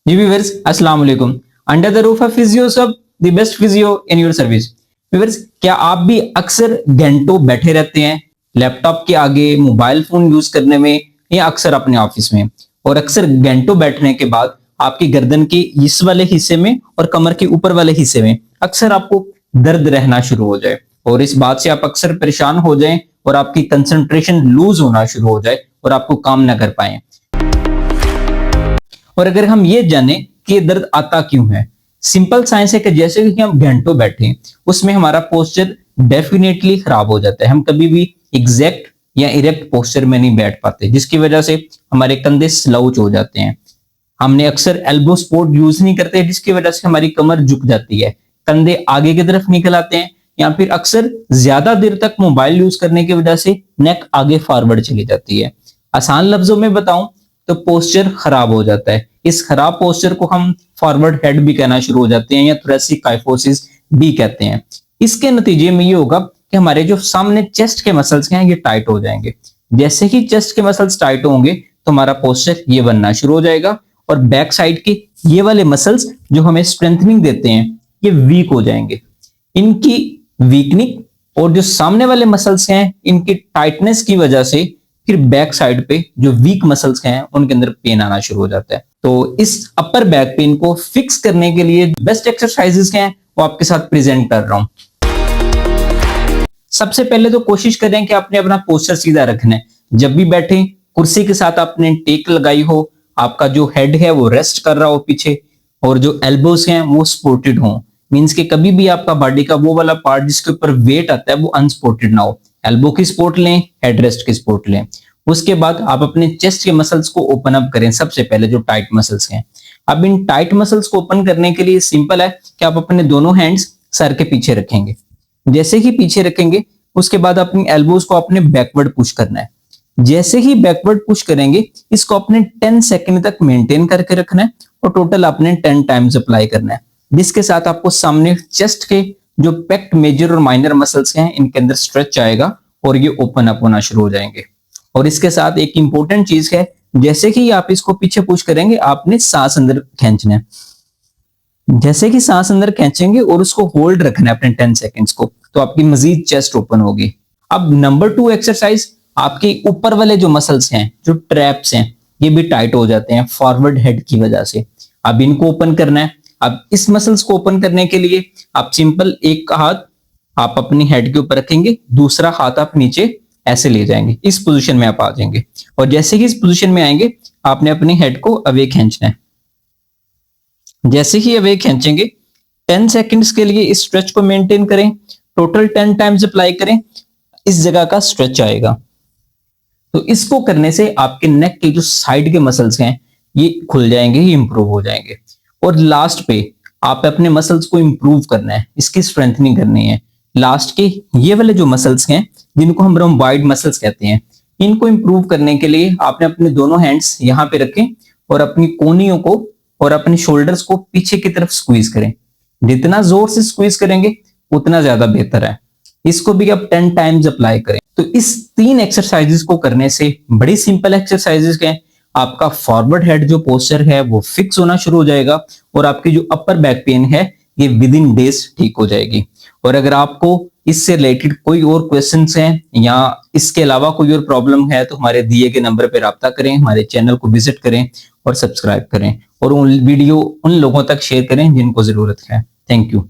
जी viewers अस्सलाम वालेकुम। Under the roof of physio सब the best physio in your service. Viewers, क्या आप भी अक्सर घंटों बैठे रहते हैं लैपटॉप के आगे, मोबाइल फोन यूज करने में, या अक्सर अपने ऑफिस में, और अक्सर घंटों बैठने के बाद आपकी गर्दन के इस वाले हिस्से में और कमर के ऊपर वाले हिस्से में अक्सर आपको दर्द रहना शुरू हो जाए, और इस बात से आप अक्सर परेशान हो जाएं और आपकी कंसंट्रेशन लूज होना शुरू हो जाए और आपको काम ना कर पाए। और अगर हम ये जाने कि ये दर्द आता क्यों है, सिंपल साइंस है कि जैसे कि हम घंटों बैठे उसमें हमारा पोस्चर डेफिनेटली खराब हो जाता है। हम कभी भी एग्जैक्ट या इरेक्ट पोस्चर में नहीं बैठ पाते, जिसकी वजह से हमारे कंधे स्लाउच हो जाते हैं। हमने अक्सर एल्बो सपोर्ट यूज नहीं करते, जिसकी वजह से हमारी कमर झुक जाती है, कंधे आगे की तरफ निकल आते हैं, या फिर अक्सर ज्यादा देर तक मोबाइल यूज करने की वजह से नेक आगे फॉरवर्ड चली जाती है। आसान लफ्जों में बताऊं तो पोस्चर खराब हो जाता है। इस खराब पोस्चर को हम फॉरवर्ड हेड भी कहना शुरू हो जाते हैं, या थोरेसिक काइफोसिस भी कहते हैं। इसके नतीजे में ये होगा कि हमारे जो सामने चेस्ट के मसल्स हैं ये टाइट हो जाएंगे। जैसे ही चेस्ट के मसल्स टाइट होंगे तो हमारा पोस्चर ये बनना शुरू हो जाएगा, और बैक साइड के ये वाले मसल्स जो हमें स्ट्रेंथनिंग देते हैं ये वीक हो जाएंगे। इनकी वीकनिंग और जो सामने वाले मसल्स हैं इनकी टाइटनेस की वजह से फिर बैक साइड पे जो वीक मसल्स हैं उनके अंदर पेन आना शुरू हो जाता है। तो इस अपर बैक पेन को फिक्स करने के लिए बेस्ट एक्सरसाइजेस हैं वो आपके साथ प्रेजेंट कर रहा हूं। सबसे पहले तो कोशिश करें कि आपने अपना पोस्चर सीधा रखना है। जब भी बैठे कुर्सी के साथ आपने टेक लगाई हो, आपका जो हेड है वो रेस्ट कर रहा हो पीछे, और जो एल्बोज हैं वो सपोर्टेड हो। मींस कि कभी भी आपका बॉडी का वो वाला पार्ट जिसके ऊपर वेट आता है वो अनसपोर्टेड ना हो। एल्बो की सपोर्ट लें, हेड रेस्ट की सपोर्ट लें। उसके बाद आप अपने चेस्ट के मसल्स को ओपन अप करें। सबसे पहले जो टाइट मसल्स हैं, अब इन टाइट मसल्स को ओपन करने के लिए सिंपल है कि आप अपने दोनों हैंड्स सर के पीछे रखेंगे। जैसे ही पीछे रखेंगे उसके बाद अपनी एल्बोज को अपने बैकवर्ड पुश करना है। जैसे ही बैकवर्ड पुश करेंगे इसको अपने 10 सेकंड तक मेंटेन करके रखना है, और टोटल आपने 10 टाइम्स अप्लाई करना है, जिसके साथ आपको सामने चेस्ट के जो पेक्ट मेजर और माइनर मसल्स हैं इनके अंदर स्ट्रेच आएगा और ये ओपन अप होना शुरू हो जाएंगे। और इसके साथ एक इंपॉर्टेंट चीज है, जैसे कि आप इसको पीछे पुश करेंगे आपने सांस अंदर खींचना है। जैसे कि सांस अंदर खींचेंगे और उसको होल्ड रखना है अपने 10 सेकंड्स को, तो आपकी मजीद चेस्ट ओपन होगी। अब नंबर 2 एक्सरसाइज, आपके ऊपर वाले जो मसल्स हैं, जो ट्रैप्स हैं, ये भी टाइट हो जाते हैं फॉरवर्ड हेड की वजह से। अब इनको ओपन करना है। अब इस मसल्स को ओपन करने के लिए आप सिंपल एक हाथ आप अपनी हेड के ऊपर रखेंगे, दूसरा हाथ आप नीचे ऐसे ले जाएंगे, इस पोजीशन में आप आ जाएंगे, और जैसे ही इस पोजीशन में आएंगे आपने अपनी हेड को अवे खींचना है। जैसे ही अवे खींचेंगे 10 सेकंड्स के लिए इस स्ट्रेच को मेंटेन करें, टोटल 10 टाइम्स अप्लाई करें, इस जगह का स्ट्रेच आएगा। तो इसको करने से आपके नेक के जो साइड के मसल्स हैं ये खुल जाएंगे, ये इंप्रूव हो जाएंगे। और लास्ट पे आप अपने मसल्स को इंप्रूव करना है, इसकी स्ट्रेंथनिंग करनी है। लास्ट के ये वाले जो मसल्स हैं जिनको हम रोम्बॉइड मसल्स कहते हैं, इनको इंप्रूव करने के लिए आपने अपने दोनों हैंड्स यहाँ पे रखें और अपनी कोहनियों को और अपने शोल्डर्स को पीछे की तरफ स्क्वीज करें। जितना जोर से स्क्वीज करेंगे उतना ज्यादा बेहतर है। इसको भी आप 10 टाइम्स अप्लाई करें। तो इस 3 एक्सरसाइजेस को करने से, बड़ी सिंपल एक्सरसाइजेस हैं, आपका फॉरवर्ड हेड जो पोस्चर है वो फिक्स होना शुरू हो जाएगा, और आपकी जो अपर बैक पेन है ये विद इन डेज ठीक हो जाएगी। और अगर आपको इससे रिलेटेड कोई और क्वेश्चंस हैं या इसके अलावा कोई और प्रॉब्लम है तो हमारे दिए गए नंबर पर राब्ता करें, हमारे चैनल को विजिट करें और सब्सक्राइब करें, और वीडियो उन लोगों तक शेयर करें जिनको जरूरत है। Thank you.